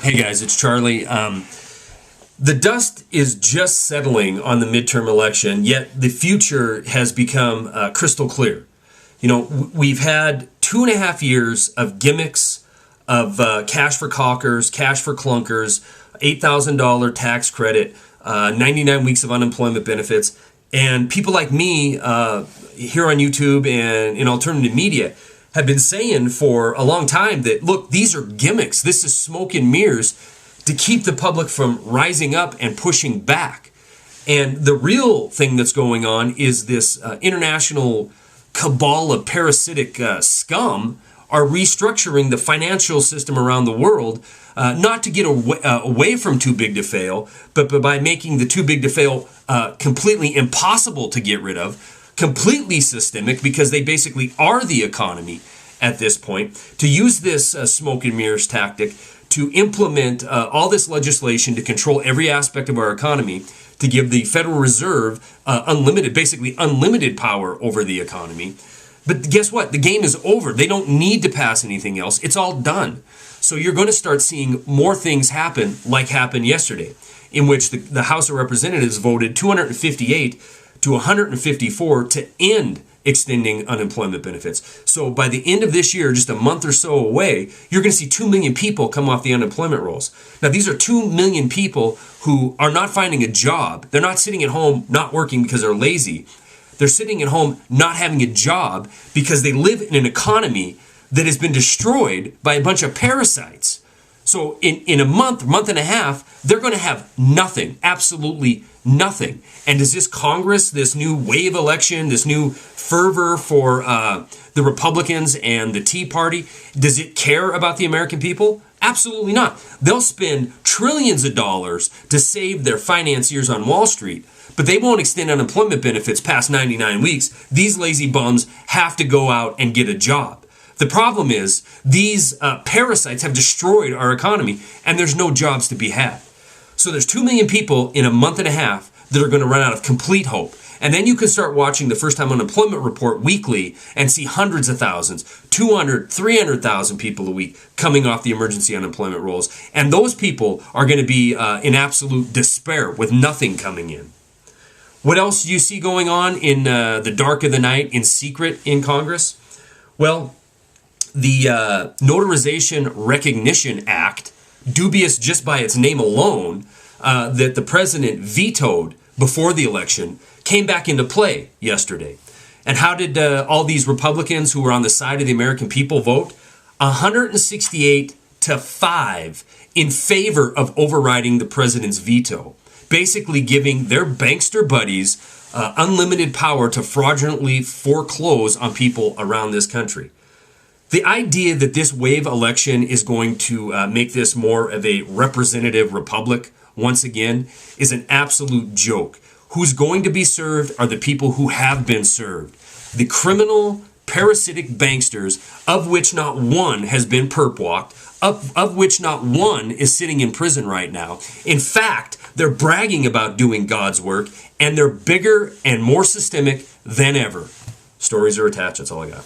Hey guys, it's Charlie. The dust is just settling on the midterm election, yet the future has become crystal clear. You know, we've had 2.5 years of gimmicks, of cash for caulkers, cash for clunkers, $8,000 tax credit, 99 weeks of unemployment benefits, and people like me here on YouTube and in alternative media have been saying for a long time that, look, these are gimmicks. This is smoke and mirrors to keep the public from rising up and pushing back. And the real thing that's going on is this international cabal of parasitic scum are restructuring the financial system around the world, not to get away from too big to fail, but by making the too big to fail completely impossible to get rid of, completely systemic, because they basically are the economy at this point, to use this smoke and mirrors tactic to implement all this legislation to control every aspect of our economy, to give the Federal Reserve basically unlimited power over the economy. But guess what? The game is over. They don't need to pass anything else. It's all done. So you're going to start seeing more things happen like happened yesterday, in which the House of Representatives voted 258 to 154 to end extending unemployment benefits. So by the end of this year, just a month or so away, you're going to see 2 million people come off the unemployment rolls. Now, these are 2 million people who are not finding a job. They're not sitting at home not working because they're lazy. They're sitting at home not having a job because they live in an economy that has been destroyed by a bunch of parasites. So in a month and a half, they're going to have nothing, absolutely nothing. And does this Congress, this new wave election, this new fervor for the Republicans and the Tea Party, does it care about the American people? Absolutely not. They'll spend trillions of dollars to save their financiers on Wall Street, but they won't extend unemployment benefits past 99 weeks. These lazy bums have to go out and get a job. The problem is these parasites have destroyed our economy, and there's no jobs to be had. So there's 2 million people in a month and a half that are going to run out of complete hope. And then you can start watching the first-time unemployment report weekly and see hundreds of thousands, 200, 300,000 people a week coming off the emergency unemployment rolls. And those people are going to be in absolute despair with nothing coming in. What else do you see going on in the dark of the night, in secret in Congress? Well, the Notarization Recognition Act, dubious just by its name alone, that the president vetoed before the election, came back into play yesterday. And how did all these Republicans who were on the side of the American people vote? 168 to 5 in favor of overriding the president's veto, basically giving their bankster buddies unlimited power to fraudulently foreclose on people around this country. The idea that this wave election is going to make this more of a representative republic once again is an absolute joke. Who's going to be served are the people who have been served. The criminal, parasitic banksters, of which not one has been perp walked, of which not one is sitting in prison right now. In fact, they're bragging about doing God's work, and they're bigger and more systemic than ever. Stories are attached. That's all I got.